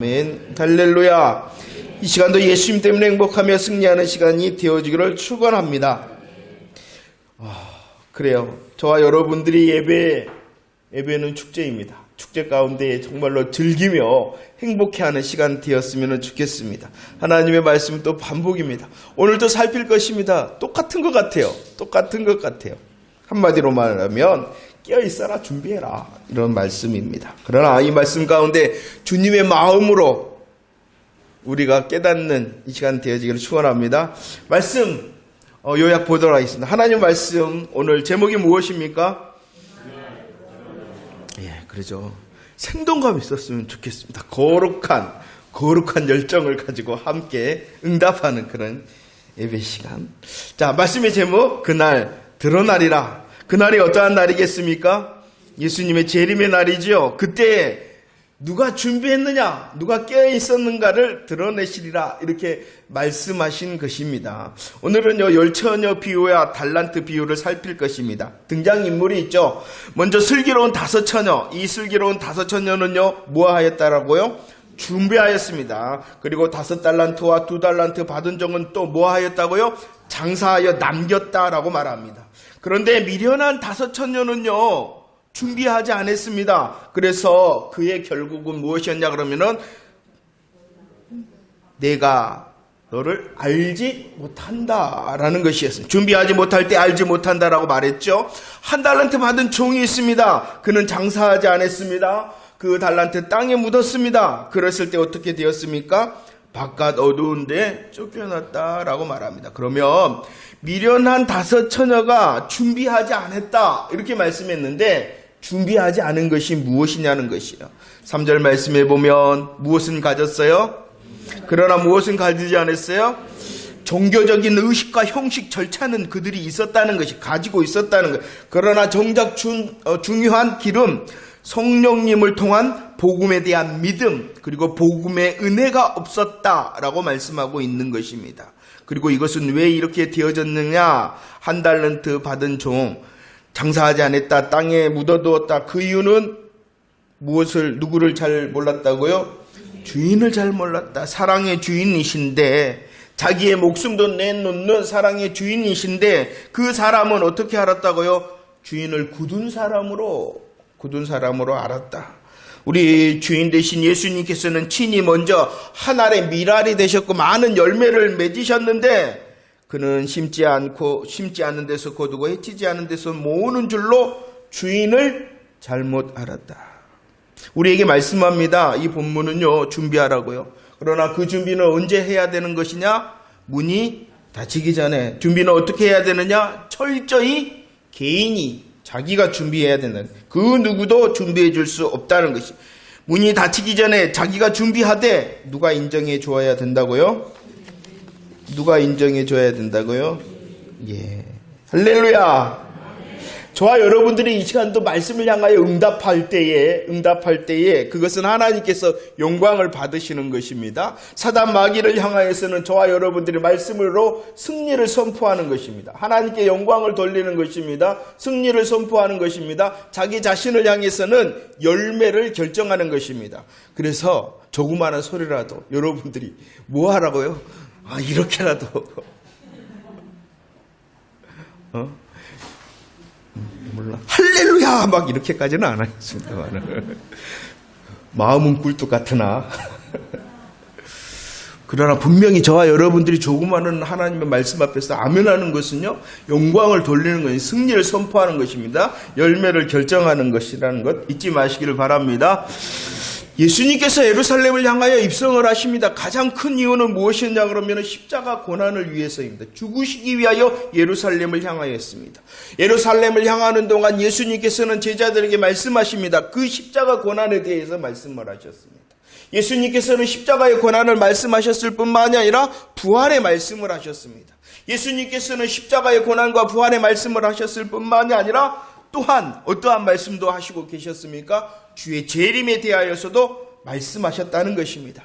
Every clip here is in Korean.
아멘. 할렐루야. 이 시간도 예수님 때문에 행복하며 승리하는 시간이 되어지기를 축원합니다. 그래요. 저와 여러분들이 예배는 축제입니다. 축제 가운데 정말로 즐기며 행복해하는 시간 되었으면 좋겠습니다. 하나님의 말씀은 또 반복입니다. 오늘도 살필 것입니다. 똑같은 것 같아요. 한마디로 말하면 깨어있어라, 준비해라, 이런 말씀입니다. 그러나 이 말씀 가운데 주님의 마음으로 우리가 깨닫는 이 시간 되어지기를 축원합니다. 말씀 요약 보도록 하겠습니다. 하나님 말씀 오늘 제목이 무엇입니까? 그러죠. 생동감 있었으면 좋겠습니다. 거룩한 열정을 가지고 함께 응답하는 그런 예배 시간. 자, 말씀의 제목, 그날 드러나리라. 그날이 어떠한 날이겠습니까? 예수님의 재림의 날이죠. 그때 누가 준비했느냐, 누가 깨어있었는가를 드러내시리라, 이렇게 말씀하신 것입니다. 오늘은요, 열처녀 비유와 달란트 비유를 살필 것입니다. 등장인물이 있죠. 먼저 슬기로운 5처녀. 이 슬기로운 5처녀는요, 무엇하였다라고요? 준비하였습니다. 그리고 5달란트와 2달란트 받은 종은 또 무엇하였다고요? 장사하여 남겼다라고 말합니다. 그런데 미련한 5처녀는요, 준비하지 않았습니다. 그래서 그의 결국은 무엇이었냐 그러면은, 내가 너를 알지 못한다라는 것이었어요. 준비하지 못할 때 알지 못한다라고 말했죠. 1달란트 받은 종이 있습니다. 그는 장사하지 않았습니다. 그 달란트 땅에 묻었습니다. 그랬을 때 어떻게 되었습니까? 바깥 어두운데 쫓겨났다라고 말합니다. 그러면 미련한 5처녀가 준비하지 않았다, 이렇게 말씀했는데 준비하지 않은 것이 무엇이냐는 것이에요. 3절 말씀에 보면 무엇은 가졌어요? 그러나 무엇은 가지지 않았어요? 종교적인 의식과 형식 절차는 그들이 있었다는 것이, 가지고 있었다는 것. 그러나 정작 중요한 기름, 성령님을 통한 복음에 대한 믿음, 그리고 복음의 은혜가 없었다라고 말씀하고 있는 것입니다. 그리고 이것은 왜 이렇게 되어졌느냐? 1달란트 받은 종, 장사하지 않았다, 땅에 묻어두었다. 그 이유는 누구를 잘 몰랐다고요? 주인을 잘 몰랐다. 사랑의 주인이신데, 자기의 목숨도 내놓는 사랑의 주인이신데, 그 사람은 어떻게 알았다고요? 주인을 굳은 사람으로 알았다. 우리 주인 되신 예수님께서는 친히 먼저 한 알의 밀알이 되셨고 많은 열매를 맺으셨는데, 그는 심지 않는 데서 거두고 해치지 않은 데서 모으는 줄로 주인을 잘못 알았다. 우리에게 말씀합니다. 이 본문은요, 준비하라고요. 그러나 그 준비는 언제 해야 되는 것이냐? 문이 닫히기 전에. 준비는 어떻게 해야 되느냐? 철저히 개인이 자기가 준비해야 된다는, 그 누구도 준비해 줄 수 없다는 것이. 문이 닫히기 전에 자기가 준비하되 누가 인정해 줘야 된다고요? 예. 할렐루야. 저와 여러분들이 이 시간도 말씀을 향하여 응답할 때에 그것은 하나님께서 영광을 받으시는 것입니다. 사단 마귀를 향하여서는 저와 여러분들이 말씀으로 승리를 선포하는 것입니다. 하나님께 영광을 돌리는 것입니다. 승리를 선포하는 것입니다. 자기 자신을 향해서는 열매를 결정하는 것입니다. 그래서 조그마한 소리라도 여러분들이 뭐 하라고요? 이렇게라도 몰라. 할렐루야! 막 이렇게까지는 안 하겠습니다만. 마음은 꿀뚝 같으나. 그러나 분명히 저와 여러분들이 조그마한 하나님의 말씀 앞에서 아멘하는 것은요, 영광을 돌리는 것이, 승리를 선포하는 것입니다. 열매를 결정하는 것이라는 것 잊지 마시기를 바랍니다. 예수님께서 예루살렘을 향하여 입성을 하십니다. 가장 큰 이유는 무엇이었냐 그러면 십자가 고난을 위해서입니다. 죽으시기 위하여 예루살렘을 향하여 했습니다. 예루살렘을 향하는 동안 예수님께서는 제자들에게 말씀하십니다. 그 십자가 고난에 대해서 말씀을 하셨습니다. 예수님께서는 십자가의 고난을 말씀하셨을 뿐만이 아니라 부활의 말씀을 하셨습니다. 예수님께서는 십자가의 고난과 부활의 말씀을 하셨을 뿐만이 아니라 또한 어떠한 말씀도 하시고 계셨습니까? 주의 재림에 대하여서도 말씀하셨다는 것입니다.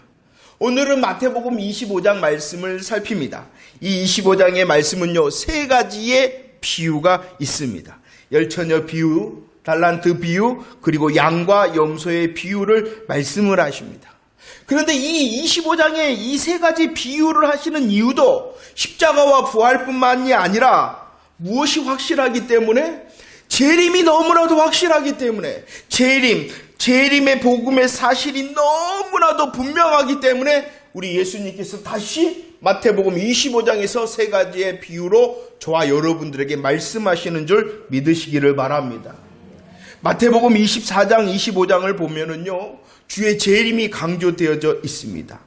오늘은 마태복음 25장 말씀을 살핍니다. 이 25장의 말씀은요, 3가지의 비유가 있습니다. 열처녀 비유, 달란트 비유, 그리고 양과 염소의 비유를 말씀을 하십니다. 그런데 이 25장에 이 세 가지 비유를 하시는 이유도 십자가와 부활뿐만이 아니라 무엇이 확실하기 때문에? 재림이 너무나도 확실하기 때문에, 재림의 복음의 사실이 너무나도 분명하기 때문에 우리 예수님께서 다시 마태복음 25장에서 세 가지의 비유로 저와 여러분들에게 말씀하시는 줄 믿으시기를 바랍니다. 마태복음 24장, 25장을 보면은요, 주의 재림이 강조되어져 있습니다.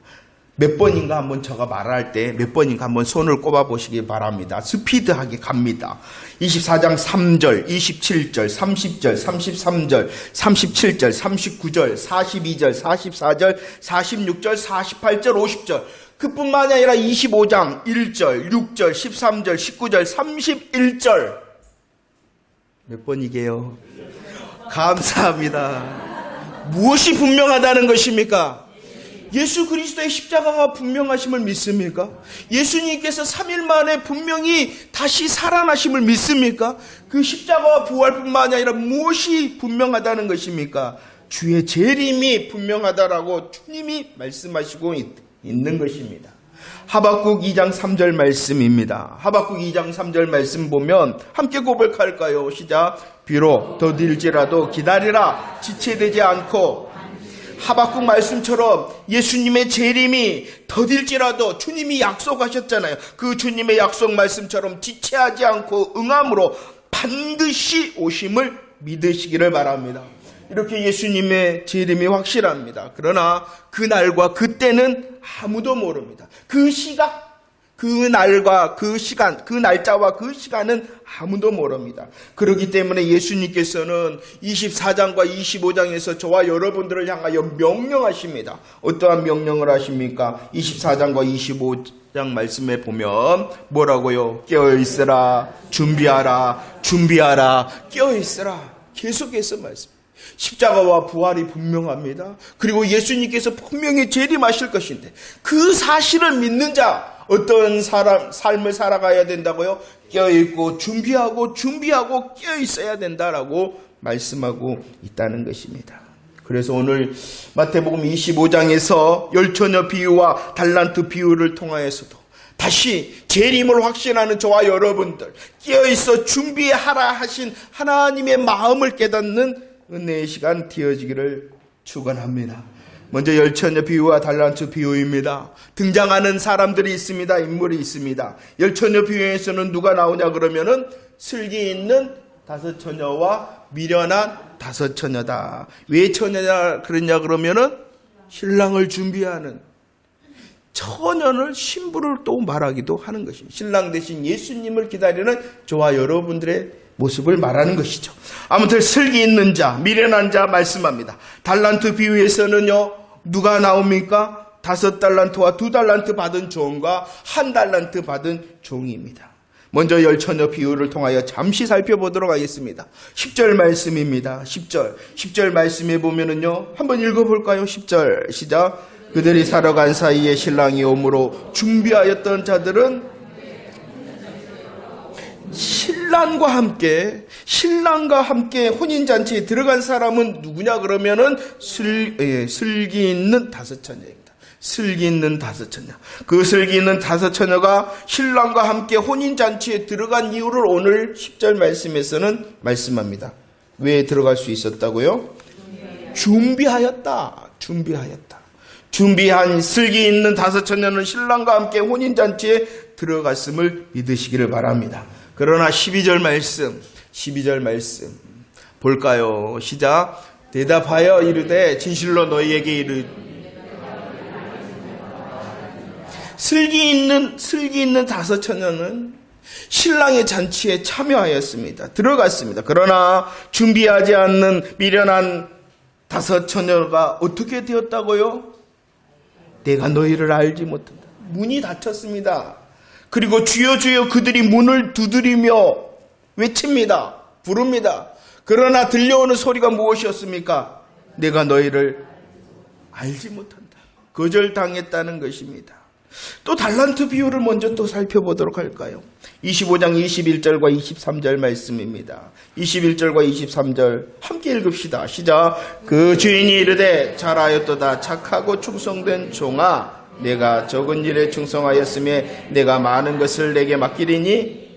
몇 번인가 한번 제가 말할 때 몇 번인가 한번 손을 꼽아 보시기 바랍니다. 스피드하게 갑니다. 24장 3절, 27절, 30절, 33절, 37절, 39절, 42절, 44절, 46절, 48절, 50절. 그뿐만이 아니라 25장 1절, 6절, 13절, 19절, 31절. 몇 번이게요? 감사합니다. 무엇이 분명하다는 것입니까? 예수 그리스도의 십자가가 분명하심을 믿습니까? 예수님께서 3일 만에 분명히 다시 살아나심을 믿습니까? 그 십자가와 부활뿐만 아니라 무엇이 분명하다는 것입니까? 주의 재림이 분명하다라고 주님이 말씀하시고 있는 것입니다. 하박국 2장 3절 말씀입니다. 하박국 2장 3절 말씀 보면 함께 고백할까요? 시작. 비록 더딜지라도 기다리라. 지체되지 않고. 하박국 말씀처럼 예수님의 재림이 더딜지라도 주님이 약속하셨잖아요. 그 주님의 약속 말씀처럼 지체하지 않고 응함으로 반드시 오심을 믿으시기를 바랍니다. 이렇게 예수님의 재림이 확실합니다. 그러나 그 날과 그 때는 아무도 모릅니다. 그 시각, 그 날과 그 시간, 그 날짜와 그 시간은 아무도 모릅니다. 그렇기 때문에 예수님께서는 24장과 25장에서 저와 여러분들을 향하여 명령하십니다. 어떠한 명령을 하십니까? 24장과 25장 말씀에 보면 뭐라고요? 깨어있으라, 준비하라, 준비하라, 깨어있으라. 계속해서 말씀. 십자가와 부활이 분명합니다. 그리고 예수님께서 분명히 재림하실 것인데 그 사실을 믿는 자, 어떤 삶을 살아가야 된다고요? 깨어있고 준비하고 깨어있어야 된다라고 말씀하고 있다는 것입니다. 그래서 오늘 마태복음 25장에서 열처녀 비유와 달란트 비유를 통하여서도 다시 재림을 확신하는 저와 여러분들, 깨어있어 준비하라 하신 하나님의 마음을 깨닫는 은혜의 시간 되어지기를 축원합니다. 먼저 열처녀 비유와 달란트 비유입니다. 등장하는 사람들이 있습니다. 인물이 있습니다. 열처녀 비유에서는 누가 나오냐 그러면은 슬기 있는 5처녀와 미련한 5처녀다. 왜 처녀냐 그러냐 그러면은 신랑을 준비하는 처녀를 신부를 또 말하기도 하는 것입니다. 신랑 대신 예수님을 기다리는 저와 여러분들의 모습을 말하는 것이죠. 아무튼 슬기 있는 자, 미련한 자 말씀합니다. 달란트 비유에서는요, 누가 나옵니까? 5달란트와 2달란트 받은 종과 1달란트 받은 종입니다. 먼저 열처녀 비유를 통하여 잠시 살펴보도록 하겠습니다. 10절 말씀입니다. 10절 말씀에 보면은요, 한번 읽어볼까요? 10절 시작. 그들이 살아간 사이에 신랑이 오므로 준비하였던 자들은 신랑과 함께 혼인잔치에 들어간 사람은 누구냐 그러면은 슬기 있는 5처녀입니다. 슬기 있는 5처녀. 그 슬기 있는 5처녀가 신랑과 함께 혼인잔치에 들어간 이유를 오늘 10절 말씀에서는 말씀합니다. 왜 들어갈 수 있었다고요? 준비하였다. 준비한 슬기 있는 5처녀는 신랑과 함께 혼인잔치에 들어갔음을 믿으시기를 바랍니다. 그러나 12절 말씀 볼까요? 시작. 대답하여 이르되 진실로 너희에게 이르 슬기 있는 5처녀는 신랑의 잔치에 참여하였습니다. 들어갔습니다. 그러나 준비하지 않는 미련한 5처녀가 어떻게 되었다고요? 내가 너희를 알지 못한다. 문이 닫혔습니다. 그리고 주여 주여 그들이 문을 두드리며 외칩니다. 부릅니다. 그러나 들려오는 소리가 무엇이었습니까? 내가 너희를 알지 못한다. 거절당했다는 것입니다. 또 달란트 비유를 먼저 또 살펴보도록 할까요? 25장 21절과 23절 말씀입니다. 21절과 23절 함께 읽읍시다. 시작. 그 주인이 이르되 잘하였도다 착하고 충성된 종아 내가 적은 일에 충성하였으며 내가 많은 것을 내게 맡기리니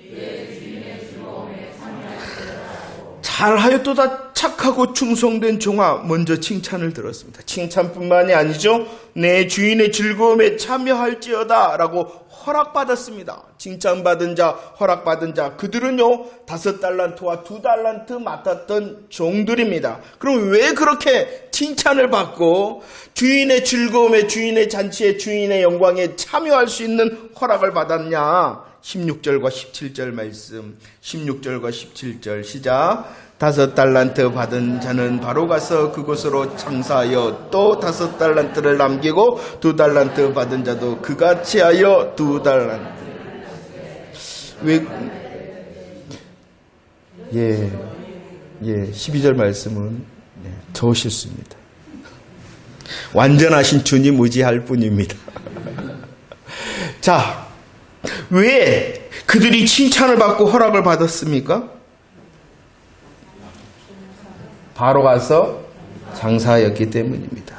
잘하였도다 착하고 충성된 종아. 먼저 칭찬을 들었습니다. 칭찬뿐만이 아니죠. 내 주인의 즐거움에 참여할지어다 라고 허락받았습니다. 칭찬받은 자, 허락받은 자, 그들은요 5달란트와 2달란트 맡았던 종들입니다. 그럼 왜 그렇게 칭찬을 받고 주인의 즐거움에, 주인의 잔치에, 주인의 영광에 참여할 수 있는 허락을 받았냐? 16절과 17절 말씀, 16절과 17절 시작. 5달란트 받은 자는 바로 가서 그곳으로 장사하여 또 5달란트를 남기고 2달란트 받은 자도 그같이 하여 2달란트. 왜? 12절 말씀은 저 실수입니다. 완전하신 주님 의지할 뿐입니다. 자, 왜 그들이 칭찬을 받고 허락을 받았습니까? 바로 가서 장사하였기 때문입니다.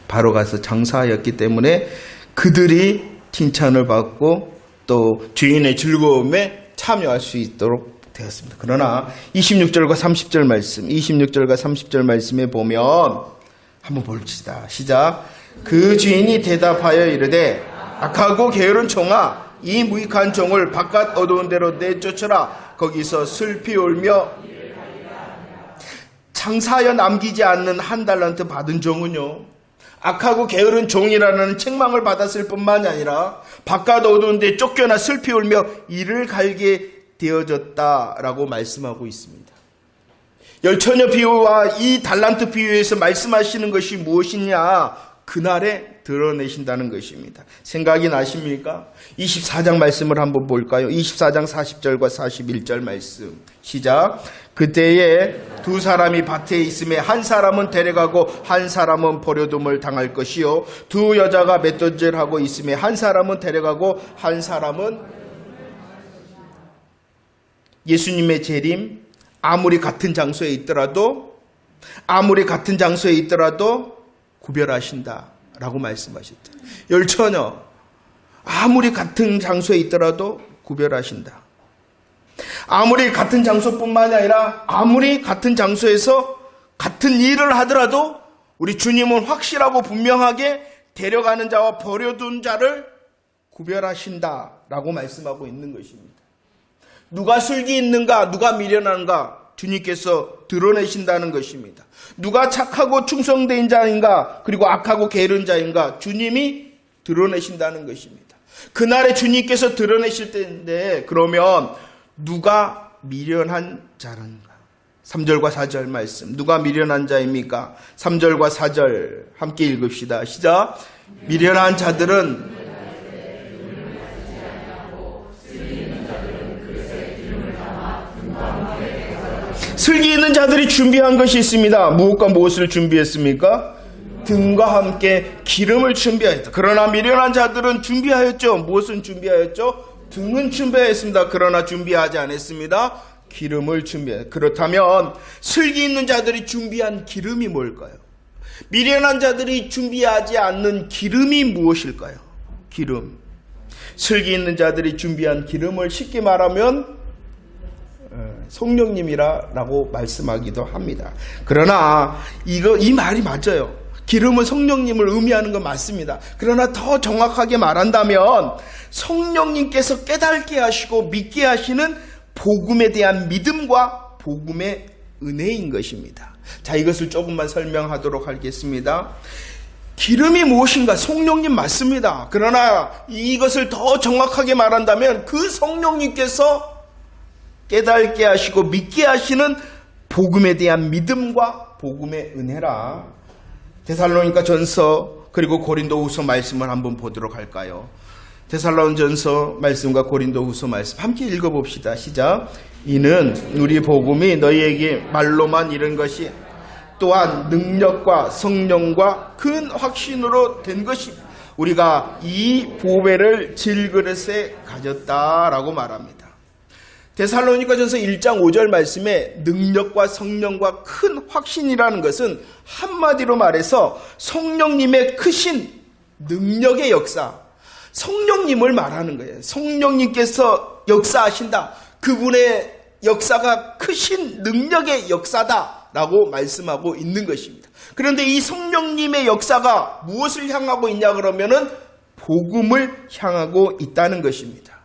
바로 가서 장사하였기 때문에 그들이 칭찬을 받고 또 주인의 즐거움에 참여할 수 있도록 되었습니다. 그러나 26절과 30절 말씀, 26절과 30절 말씀에 보면 한번 볼시다. 시작. 그 주인이 대답하여 이르되 악하고 게으른 종아 이 무익한 종을 바깥 어두운 데로 내쫓으라. 거기서 슬피 울며 장사하여 남기지 않는 1달란트 받은 종은요 악하고 게으른 종이라는 책망을 받았을 뿐만이 아니라 바깥 어두운 데 쫓겨나 슬피 울며 이를 갈게 되어졌다라고 말씀하고 있습니다. 열처녀 비유와 이 달란트 비유에서 말씀하시는 것이 무엇이냐? 그날에 드러내신다는 것입니다. 생각이 나십니까? 24장 말씀을 한번 볼까요? 24장 40절과 41절 말씀 시작. 그때에 2 사람이 밭에 있음에 한 사람은 데려가고 한 사람은 버려둠을 당할 것이요 2 여자가 맷돈질하고 있음에 한 사람은 데려가고 한 사람은. 예수님의 재림 아무리 같은 장소에 있더라도 구별하신다라고 말씀하셨다. 열처녀 아무리 같은 장소에 있더라도 구별하신다. 아무리 같은 장소뿐만이 아니라 아무리 같은 장소에서 같은 일을 하더라도 우리 주님은 확실하고 분명하게 데려가는 자와 버려둔 자를 구별하신다라고 말씀하고 있는 것입니다. 누가 슬기 있는가, 누가 미련한가 주님께서 드러내신다는 것입니다. 누가 착하고 충성된 자인가, 그리고 악하고 게으른 자인가 주님이 드러내신다는 것입니다. 그날에 주님께서 드러내실 때인데 그러면 누가 미련한 자인가? 3절과 4절 말씀. 누가 미련한 자입니까? 3절과 4절 함께 읽읍시다. 시작. 미련한 자들은 슬기 있는 자들이 준비한 것이 있습니다. 무엇과 무엇을 준비했습니까? 등과 함께 기름을 준비하였다. 그러나 미련한 자들은 준비하였죠. 무엇은 준비하였죠? 등은 준비했습니다. 그러나 준비하지 않았습니다. 기름을 준비했다. 그렇다면 슬기 있는 자들이 준비한 기름이 뭘까요? 미련한 자들이 준비하지 않는 기름이 무엇일까요? 기름. 슬기 있는 자들이 준비한 기름을 쉽게 말하면 성령님이라고 말씀하기도 합니다. 그러나 이 말이 맞아요. 기름은 성령님을 의미하는 건 맞습니다. 그러나 더 정확하게 말한다면 성령님께서 깨닫게 하시고 믿게 하시는 복음에 대한 믿음과 복음의 은혜인 것입니다. 자, 이것을 조금만 설명하도록 하겠습니다. 기름이 무엇인가? 성령님 맞습니다. 그러나 이것을 더 정확하게 말한다면 그 성령님께서 깨닫게 하시고 믿게 하시는 복음에 대한 믿음과 복음의 은혜라. 데살로니가 전서 그리고 고린도 후서 말씀을 한번 보도록 할까요? 데살로니가 전서 말씀과 고린도 후서 말씀 함께 읽어봅시다. 시작. 이는 우리 복음이 너희에게 말로만 이른 것이 또한 능력과 성령과 큰 확신으로 된 것이. 우리가 이 보배를 질그릇에 가졌다라고 말합니다. 데살로니가전서 1장 5절 말씀에 능력과 성령과 큰 확신이라는 것은 한마디로 말해서 성령님의 크신 능력의 역사, 성령님을 말하는 거예요. 성령님께서 역사하신다. 그분의 역사가 크신 능력의 역사다라고 말씀하고 있는 것입니다. 그런데 이 성령님의 역사가 무엇을 향하고 있냐 그러면은 복음을 향하고 있다는 것입니다.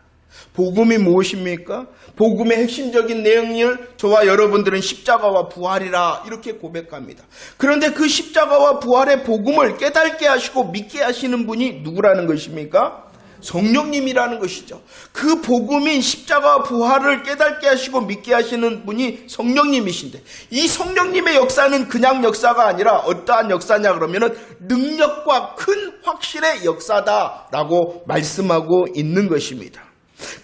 복음이 무엇입니까? 복음의 핵심적인 내용을 저와 여러분들은 십자가와 부활이라 이렇게 고백합니다. 그런데 그 십자가와 부활의 복음을 깨닫게 하시고 믿게 하시는 분이 누구라는 것입니까? 성령님이라는 것이죠. 그 복음인 십자가와 부활을 깨닫게 하시고 믿게 하시는 분이 성령님이신데, 이 성령님의 역사는 그냥 역사가 아니라 어떠한 역사냐 그러면은 능력과 큰 확실의 역사다라고 말씀하고 있는 것입니다.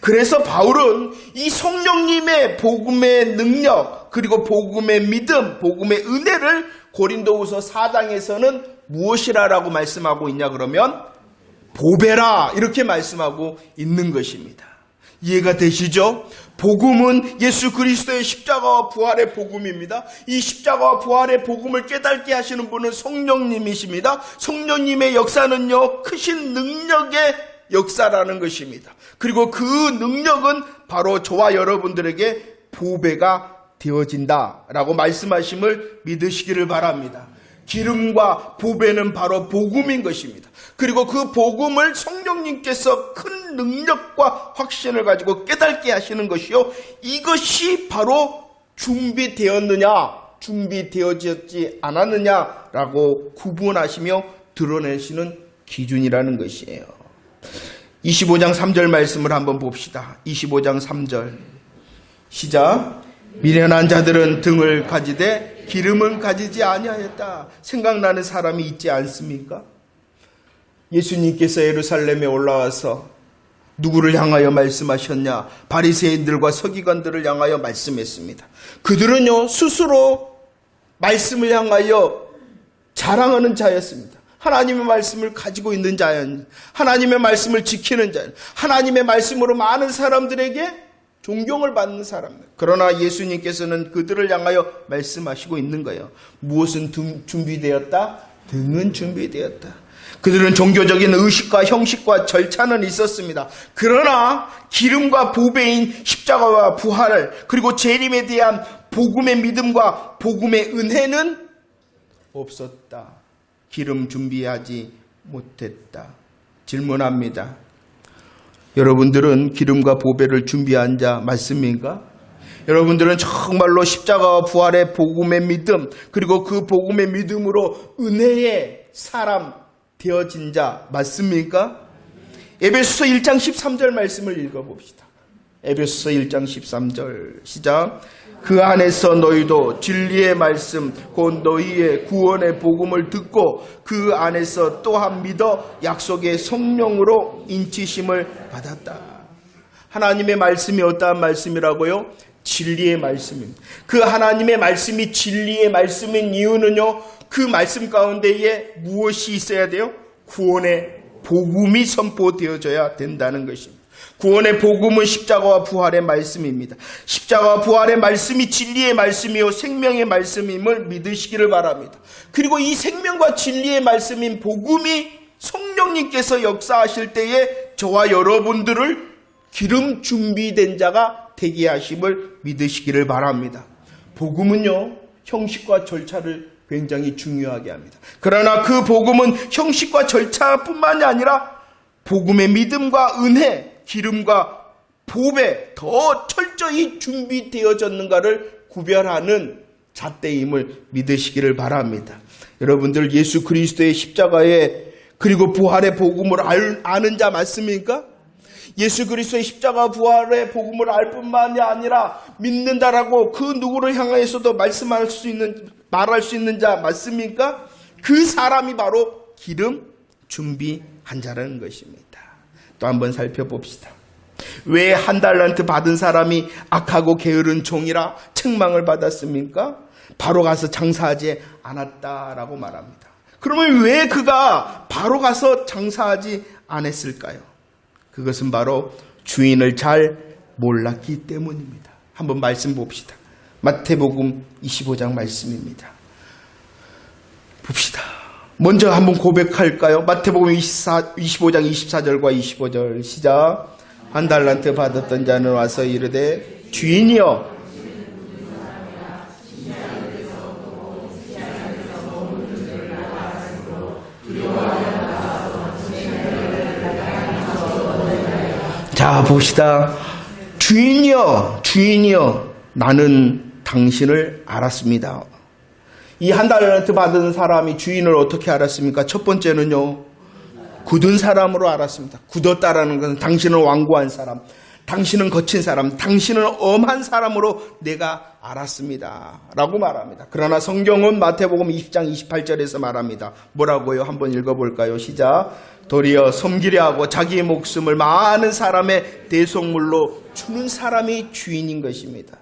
그래서 바울은 이 성령님의 복음의 능력, 그리고 복음의 믿음, 복음의 은혜를 고린도후서 4장에서는 무엇이라고 말씀하고 있냐 그러면 보배라 이렇게 말씀하고 있는 것입니다. 이해가 되시죠? 복음은 예수 그리스도의 십자가와 부활의 복음입니다. 이 십자가와 부활의 복음을 깨닫게 하시는 분은 성령님이십니다. 성령님의 역사는요, 크신 능력의 역사라는 것입니다. 그리고 그 능력은 바로 저와 여러분들에게 보배가 되어진다라고 말씀하심을 믿으시기를 바랍니다. 기름과 보배는 바로 복음인 것입니다. 그리고 그 복음을 성령님께서 큰 능력과 확신을 가지고 깨닫게 하시는 것이요, 이것이 바로 준비되었느냐, 준비되어졌지 않았느냐라고 구분하시며 드러내시는 기준이라는 것이에요. 25장 3절 말씀을 한번 봅시다. 25장 3절 시작. 미련한 자들은 등을 가지되 기름은 가지지 아니하였다. 생각나는 사람이 있지 않습니까? 예수님께서 예루살렘에 올라와서 누구를 향하여 말씀하셨냐? 바리새인들과 서기관들을 향하여 말씀했습니다. 그들은요, 스스로 말씀을 향하여 자랑하는 자였습니다. 하나님의 말씀을 가지고 있는 자였니, 하나님의 말씀을 지키는 자였니, 하나님의 말씀으로 많은 사람들에게 존경을 받는 사람들. 그러나 예수님께서는 그들을 향하여 말씀하시고 있는 거예요. 무엇은 준비되었다? 등은 준비되었다. 그들은 종교적인 의식과 형식과 절차는 있었습니다. 그러나 기름과 보배인 십자가와 부활을, 그리고 재림에 대한 복음의 믿음과 복음의 은혜는 없었다. 기름 준비하지 못했다. 질문합니다. 여러분들은 기름과 보배를 준비한 자 맞습니까? 여러분들은 정말로 십자가와 부활의 복음의 믿음, 그리고 그 복음의 믿음으로 은혜의 사람 되어진 자 맞습니까? 에베소서 1장 13절 말씀을 읽어봅시다. 에베소서 1장 13절 시작. 그 안에서 너희도 진리의 말씀 곧 너희의 구원의 복음을 듣고 그 안에서 또한 믿어 약속의 성령으로 인치심을 받았다. 하나님의 말씀이 어떠한 말씀이라고요? 진리의 말씀입니다. 그 하나님의 말씀이 진리의 말씀인 이유는요, 그 말씀 가운데에 무엇이 있어야 돼요? 구원의 복음이 선포되어져야 된다는 것입니다. 구원의 복음은 십자가와 부활의 말씀입니다. 십자가와 부활의 말씀이 진리의 말씀이요 생명의 말씀임을 믿으시기를 바랍니다. 그리고 이 생명과 진리의 말씀인 복음이 성령님께서 역사하실 때에 저와 여러분들을 기름 준비된 자가 되게 하심을 믿으시기를 바랍니다. 복음은요, 형식과 절차를 굉장히 중요하게 합니다. 그러나 그 복음은 형식과 절차뿐만이 아니라 복음의 믿음과 은혜, 기름과 보배 더 철저히 준비되어졌는가를 구별하는 잣대임을 믿으시기를 바랍니다. 여러분들 예수 그리스도의 십자가에 그리고 부활의 복음을 아는 자 맞습니까? 예수 그리스도의 십자가 부활의 복음을 알 뿐만이 아니라 믿는다라고 그 누구를 향하여서도 말할 수 있는 자 맞습니까? 그 사람이 바로 기름 준비한 자라는 것입니다. 또 한번 살펴봅시다. 왜 한 달란트 받은 사람이 악하고 게으른 종이라 책망을 받았습니까? 바로 가서 장사하지 않았다라고 말합니다. 그러면 왜 그가 바로 가서 장사하지 않았을까요? 그것은 바로 주인을 잘 몰랐기 때문입니다. 한번 말씀 봅시다. 마태복음 25장 말씀입니다. 봅시다. 먼저 한번 고백할까요? 마태복음 25장 24절과 25절 시작. 한 달란트 받았던 자는 와서 이르되 주인이여. 자, 봅시다. 주인이여, 주인이여, 나는 당신을 알았습니다. 이 한 달란트 받은 사람이 주인을 어떻게 알았습니까? 첫 번째는요, 굳은 사람으로 알았습니다. 굳었다라는 것은 당신은 완고한 사람, 당신은 거친 사람, 당신은 엄한 사람으로 내가 알았습니다 라고 말합니다. 그러나 성경은 마태복음 20장 28절에서 말합니다. 뭐라고요? 한번 읽어볼까요? 시작. 도리어 섬기려 하고 자기의 목숨을 많은 사람의 대속물로 주는 사람이 주인인 것입니다.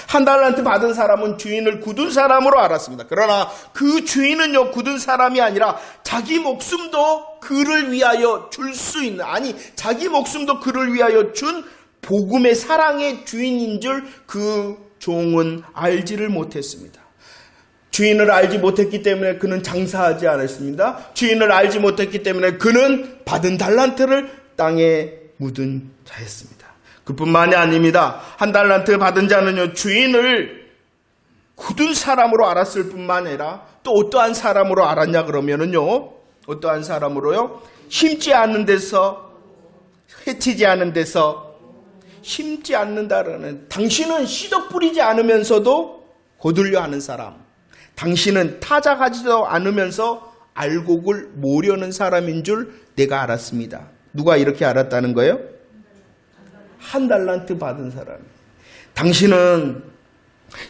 한 달란트 받은 사람은 주인을 굳은 사람으로 알았습니다. 그러나 그 주인은요, 굳은 사람이 아니라 자기 목숨도 그를 위하여 줄 수 있는, 아니 자기 목숨도 그를 위하여 준 복음의 사랑의 주인인 줄 그 종은 알지를 못했습니다. 주인을 알지 못했기 때문에 그는 장사하지 않았습니다. 주인을 알지 못했기 때문에 그는 받은 달란트를 땅에 묻은 자였습니다. 그뿐만이 아닙니다. 한 달란트 받은 자는요, 주인을 굳은 사람으로 알았을 뿐만 아니라 또 어떠한 사람으로 알았냐 그러면은요, 어떠한 사람으로요? 심지 않는 데서, 해치지 않은 데서 심지 않는다라는, 당신은 씨도 뿌리지 않으면서도 거두려 하는 사람, 당신은 타작하지도 않으면서 알곡을 모려는 사람인 줄 내가 알았습니다. 누가 이렇게 알았다는 거예요? 한 달란트 받은 사람. 당신은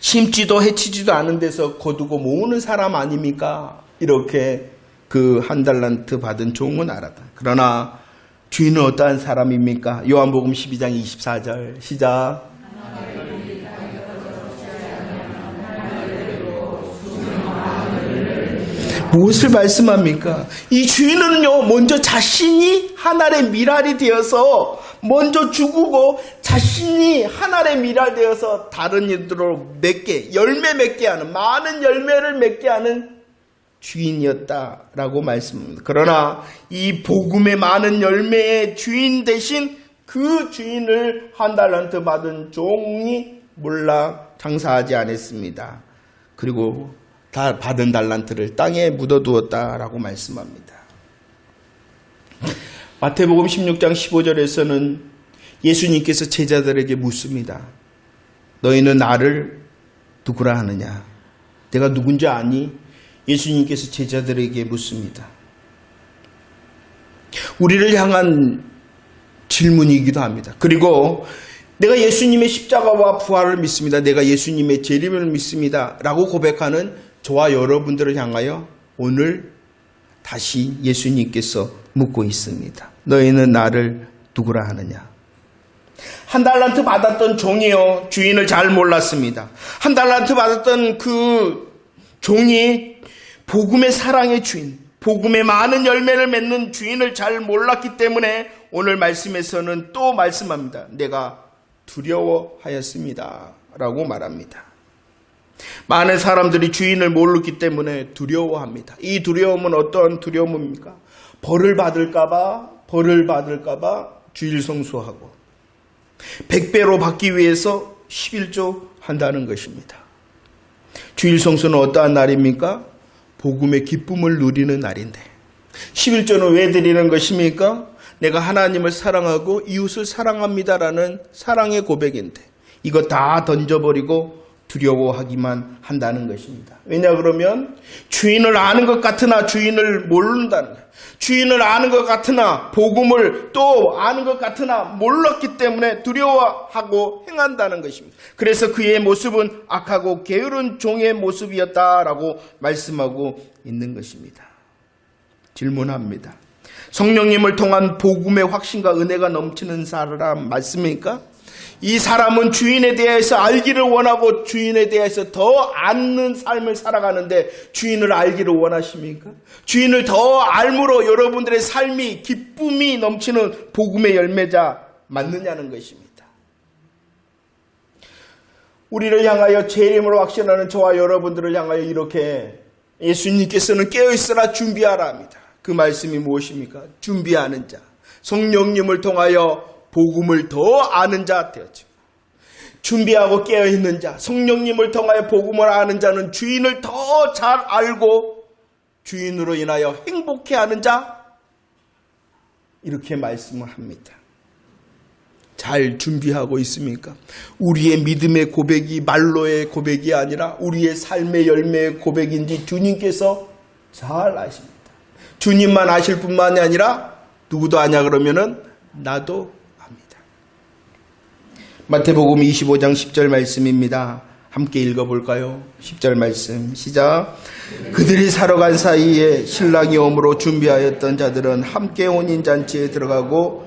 심지도 해치지도 않은 데서 거두고 모으는 사람 아닙니까? 이렇게 그 한 달란트 받은 종은 알았다. 그러나 주인은 어떠한 사람입니까? 요한복음 12장 24절 시작. 무엇을 말씀합니까? 이 주인은요, 먼저 자신이 한 알의 밀알이 되어서 먼저 죽고 자신이 한 알의 밀알 되어서 다른 이들로 맺게, 열매 맺게 하는, 많은 열매를 맺게 하는 주인이었다라고 말씀합니다. 그러나 이 복음의 많은 열매의 주인 대신 그 주인을 한 달란트 받은 종이 몰라 장사하지 않았습니다. 그리고 다 받은 달란트를 땅에 묻어두었다라고 말씀합니다. 마태복음 16장 15절에서는 예수님께서 제자들에게 묻습니다. 너희는 나를 누구라 하느냐? 내가 누군지 아니? 예수님께서 제자들에게 묻습니다. 우리를 향한 질문이기도 합니다. 그리고 내가 예수님의 십자가와 부활을 믿습니다. 내가 예수님의 재림을 믿습니다. 라고 고백하는 저와 여러분들을 향하여 오늘 다시 예수님께서 묻고 있습니다. 너희는 나를 누구라 하느냐? 한 달란트 받았던 종이요, 주인을 잘 몰랐습니다. 한 달란트 받았던 그 종이 복음의 사랑의 주인, 복음의 많은 열매를 맺는 주인을 잘 몰랐기 때문에 오늘 말씀에서는 또 말씀합니다. 내가 두려워하였습니다 라고 말합니다. 많은 사람들이 주인을 모르기 때문에 두려워합니다. 이 두려움은 어떤 두려움입니까? 벌을 받을까봐 주일 성수하고 100배로 받기 위해서 11조 한다는 것입니다. 주일 성수는 어떠한 날입니까? 복음의 기쁨을 누리는 날인데 11조는 왜 드리는 것입니까? 내가 하나님을 사랑하고 이웃을 사랑합니다라는 사랑의 고백인데 이거 다 던져버리고 두려워하기만 한다는 것입니다. 왜냐 그러면 주인을 아는 것 같으나 주인을 모른다는 거예요. 주인을 아는 것 같으나 복음을 또 아는 것 같으나 몰랐기 때문에 두려워하고 행한다는 것입니다. 그래서 그의 모습은 악하고 게으른 종의 모습이었다라고 말씀하고 있는 것입니다. 질문합니다. 성령님을 통한 복음의 확신과 은혜가 넘치는 사람 맞습니까? 이 사람은 주인에 대해서 알기를 원하고 주인에 대해서 더 아는 삶을 살아가는데 주인을 알기를 원하십니까? 주인을 더 알므로 여러분들의 삶이 기쁨이 넘치는 복음의 열매자 맞느냐는 것입니다. 우리를 향하여 재림으로 확신하는 저와 여러분들을 향하여 이렇게 예수님께서는 깨어있으라 준비하라 합니다. 그 말씀이 무엇입니까? 준비하는 자, 성령님을 통하여 복음을 더 아는 자 되었죠. 준비하고 깨어있는 자, 성령님을 통하여 복음을 아는 자는 주인을 더 잘 알고 주인으로 인하여 행복해하는 자, 이렇게 말씀을 합니다. 잘 준비하고 있습니까? 우리의 믿음의 고백이 말로의 고백이 아니라 우리의 삶의 열매의 고백인지 주님께서 잘 아십니다. 주님만 아실 뿐만이 아니라 누구도 아냐 그러면은 나도 압니다. 마태복음 25장 10절 말씀입니다. 함께 읽어볼까요? 10절 말씀 시작. 그들이 사러 간 사이에 신랑이 오므로 준비하였던 자들은 함께 혼인잔치에 들어가고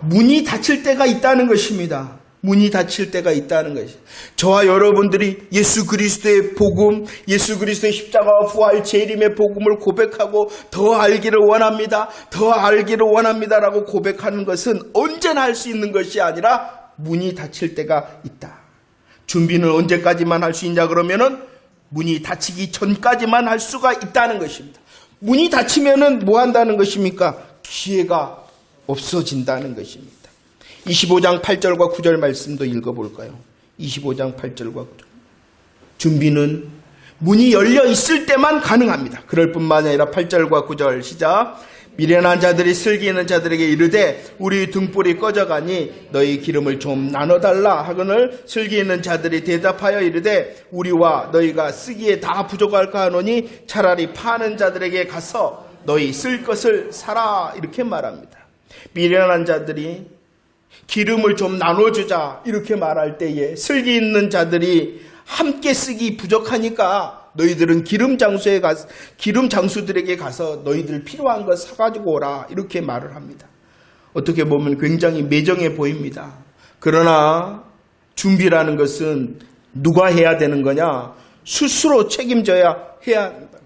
문이 닫힐 때가 있다는 것입니다. 문이 닫힐 때가 있다는 것이죠. 저와 여러분들이 예수 그리스도의 복음, 예수 그리스도의 십자가와 부활 재림의 복음을 고백하고 더 알기를 원합니다. 더 알기를 원합니다라고 고백하는 것은 언제나 할 수 있는 것이 아니라 문이 닫힐 때가 있다. 준비는 언제까지만 할 수 있냐 그러면은 문이 닫히기 전까지만 할 수가 있다는 것입니다. 문이 닫히면은 뭐 한다는 것입니까? 기회가 없어진다는 것입니다. 25장 8절과 9절 말씀도 읽어볼까요? 25장 8절과 9절. 준비는 문이 열려 있을 때만 가능합니다. 그럴 뿐만 아니라 8절과 9절 시작. 미련한 자들이 슬기 있는 자들에게 이르되 우리 등불이 꺼져가니 너희 기름을 좀 나눠달라 하거늘 슬기 있는 자들이 대답하여 이르되 우리와 너희가 쓰기에 다 부족할까 하노니 차라리 파는 자들에게 가서 너희 쓸 것을 사라 이렇게 말합니다. 미련한 자들이 기름을 좀 나눠주자 이렇게 말할 때에 슬기 있는 자들이 함께 쓰기 부족하니까 너희들은 기름 장수들에게 가서 너희들 필요한 것 사가지고 오라 이렇게 말을 합니다. 어떻게 보면 굉장히 매정해 보입니다. 그러나 준비라는 것은 누가 해야 되는 거냐? 스스로 책임져야 해야 합니다.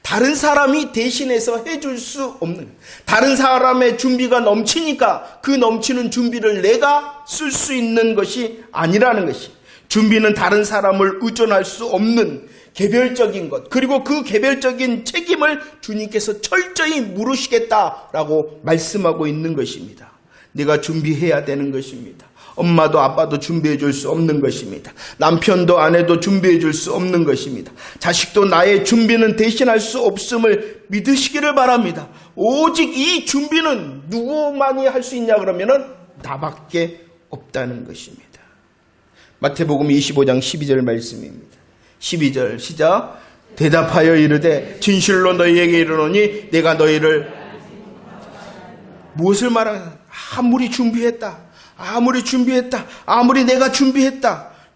다른 사람이 대신해서 해줄 수 없는, 다른 사람의 준비가 넘치니까 그 넘치는 준비를 내가 쓸 수 있는 것이 아니라는 것이, 준비는 다른 사람을 의존할 수 없는 개별적인 것, 그리고 그 개별적인 책임을 주님께서 철저히 물으시겠다라고 말씀하고 있는 것입니다. 네가 준비해야 되는 것입니다. 엄마도 아빠도 준비해 줄 수 없는 것입니다. 남편도 아내도 준비해 줄 수 없는 것입니다. 자식도 나의 준비는 대신할 수 없음을 믿으시기를 바랍니다. 오직 이 준비는 누구만이 할 수 있냐 그러면은 나밖에 없다는 것입니다. 마태복음 25장 12절 말씀입니다. 12절 시작. 대답하여 이르되 진실로 너희에게 이르노니 내가 너희를 무엇을 말하냐? 아무리 준비했다. 아무리 내가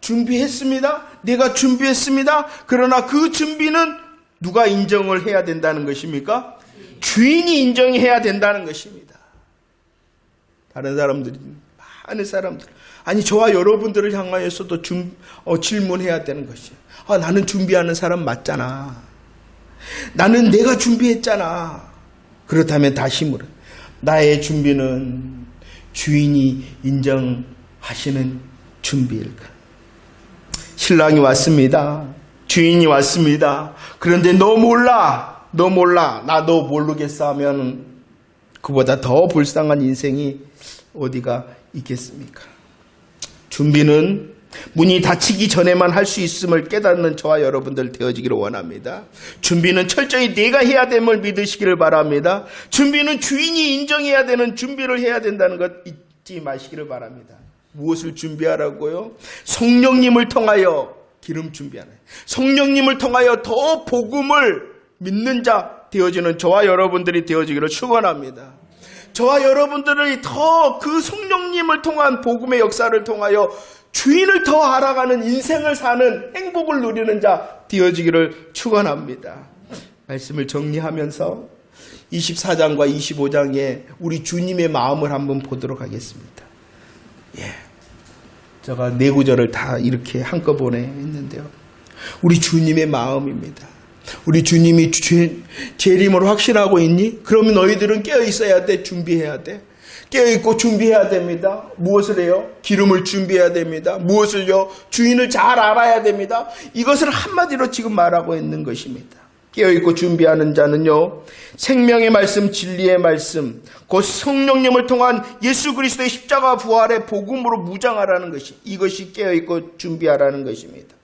준비했습니다. 내가 준비했습니다. 그러나 그 준비는 누가 인정을 해야 된다는 것입니까? 주인이 인정해야 된다는 것입니다. 다른 사람들이, 많은 사람들, 아니 저와 여러분들을 향하여서도 질문해야 되는 것이에요. 나는 준비하는 사람 맞잖아. 나는 내가 준비했잖아. 그렇다면 다시 물어. 나의 준비는 주인이 인정하시는 준비일까? 신랑이 왔습니다. 주인이 왔습니다. 그런데 너 몰라. 나 너 모르겠어 하면 그보다 더 불쌍한 인생이 어디가 있겠습니까? 준비는 문이 닫히기 전에만 할 수 있음을 깨닫는 저와 여러분들 되어지기를 원합니다. 준비는 철저히 내가 해야 됨을 믿으시기를 바랍니다. 준비는 주인이 인정해야 되는 준비를 해야 된다는 것 잊지 마시기를 바랍니다. 무엇을 준비하라고요? 성령님을 통하여 기름 준비하는, 성령님을 통하여 더 복음을 믿는 자 되어지는 저와 여러분들이 되어지기를 축원합니다. 저와 여러분들이 더 그 성령님을 통한 복음의 역사를 통하여 주인을 더 알아가는 인생을 사는 행복을 누리는 자 되어지기를 축원합니다. 말씀을 정리하면서 24장과 25장에 우리 주님의 마음을 한번 보도록 하겠습니다. 제가 네 구절을 다 이렇게 한꺼번에 했는데요. 우리 주님의 마음입니다. 우리 주님이 재림을 확신하고 있니? 그러면 너희들은 깨어 있어야 돼. 준비해야 돼. 깨어 있고 준비해야 됩니다. 무엇을 해요? 기름을 준비해야 됩니다. 무엇을요? 주인을 잘 알아야 됩니다. 이것을 한마디로 지금 말하고 있는 것입니다. 깨어 있고 준비하는 자는요, 생명의 말씀, 진리의 말씀, 곧 성령님을 통한 예수 그리스도의 십자가 부활의 복음으로 무장하라는 것이, 이것이 깨어 있고 준비하라는 것입니다.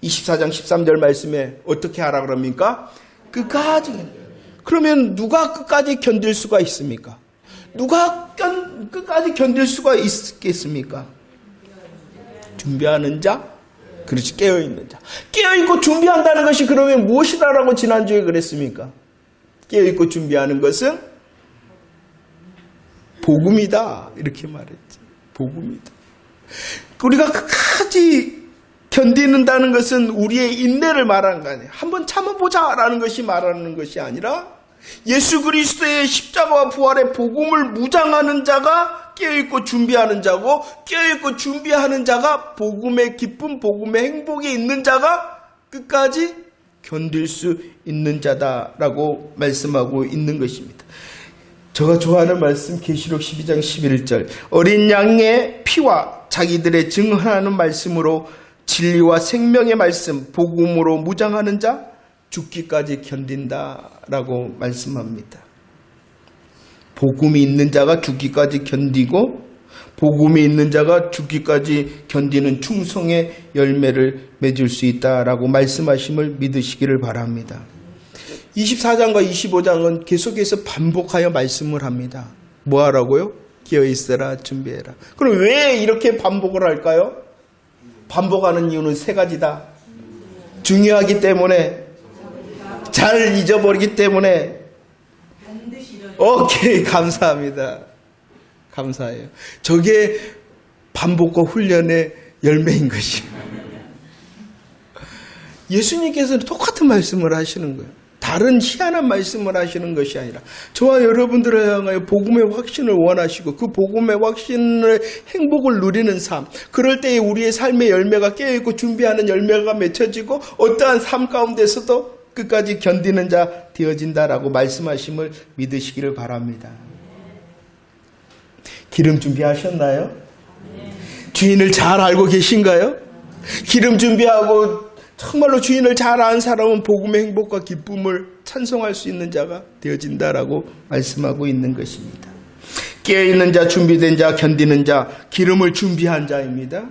24장 13절 말씀에 어떻게 하라 그럽니까? 끝까지. 그러면 누가 끝까지 견딜 수가 있습니까? 누가 끝까지 견딜 수가 있겠습니까? 준비하는 자? 그렇지, 깨어있는 자. 깨어있고 준비한다는 것이 그러면 무엇이라고 지난주에 그랬습니까? 깨어있고 준비하는 것은 복음이다. 이렇게 말했지. 복음이다. 우리가 끝까지 견디는다는 것은 우리의 인내를 말하는 거 아니에요. 한번 참아보자라는 것이 말하는 것이 아니라 예수 그리스도의 십자가와 부활의 복음을 무장하는 자가 깨어있고 준비하는 자고, 깨어있고 준비하는 자가 복음의 기쁨, 복음의 행복이 있는 자가 끝까지 견딜 수 있는 자다라고 말씀하고 있는 것입니다. 제가 좋아하는 말씀 계시록 12장 11절, 어린 양의 피와 자기들의 증언하는 말씀으로 진리와 생명의 말씀, 복음으로 무장하는 자 죽기까지 견딘다라고 말씀합니다. 복음이 있는 자가 죽기까지 견디고, 복음이 있는 자가 죽기까지 견디는 충성의 열매를 맺을 수 있다라고 말씀하심을 믿으시기를 바랍니다. 24장과 25장은 계속해서 반복하여 말씀을 합니다. 뭐 하라고요? 깨어있어라, 준비해라. 그럼 왜 이렇게 반복을 할까요? 반복하는 이유는 세 가지다. 중요하기 때문에, 잘 잊어버리기 때문에. 오케이, 감사합니다. 감사해요. 저게 반복과 훈련의 열매인 것이에요. 예수님께서는 똑같은 말씀을 하시는 거예요. 다른 희한한 말씀을 하시는 것이 아니라 저와 여러분들을 향하여 복음의 확신을 원하시고 그 복음의 확신을 행복을 누리는 삶, 그럴 때에 우리의 삶의 열매가 깨어있고 준비하는 열매가 맺혀지고 어떠한 삶 가운데서도 끝까지 견디는 자 되어진다라고 말씀하심을 믿으시기를 바랍니다. 기름 준비하셨나요? 주인을 잘 알고 계신가요? 기름 준비하고 정말로 주인을 잘 아는 사람은 복음의 행복과 기쁨을 찬송할 수 있는 자가 되어진다라고 말씀하고 있는 것입니다. 깨어있는 자, 준비된 자, 견디는 자, 기름을 준비한 자입니다.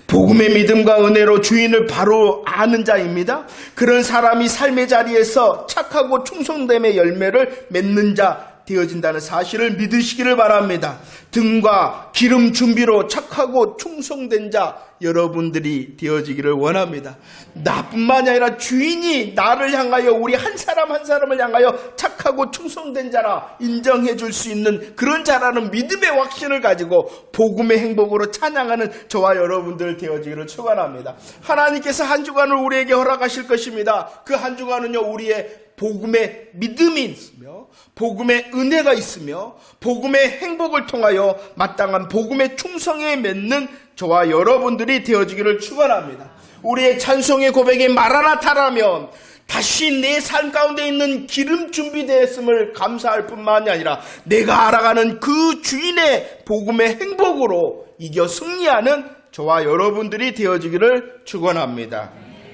복음의 믿음과 은혜로 주인을 바로 아는 자입니다. 그런 사람이 삶의 자리에서 착하고 충성됨의 열매를 맺는 자 되어진다는 사실을 믿으시기를 바랍니다. 등과 기름 준비로 착하고 충성된 자 여러분들이 되어지기를 원합니다. 나뿐만이 아니라 주인이 나를 향하여, 우리 한 사람 한 사람을 향하여 착하고 충성된 자라 인정해 줄 수 있는 그런 자라는 믿음의 확신을 가지고 복음의 행복으로 찬양하는 저와 여러분들 되어지기를 축원합니다. 하나님께서 한 주간을 우리에게 허락하실 것입니다. 그 한 주간은요, 우리의 복음의 믿음이 있으며 복음의 은혜가 있으며 복음의 행복을 통하여 마땅한 복음의 충성에 맺는 저와 여러분들이 되어지기를 축원합니다. 우리의 찬송의 고백이 마라나타라면 다시 내 삶 가운데 있는 기름 준비되었음을 감사할 뿐만이 아니라 내가 알아가는 그 주인의 복음의 행복으로 이겨 승리하는 저와 여러분들이 되어지기를 축원합니다.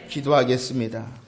기도하겠습니다.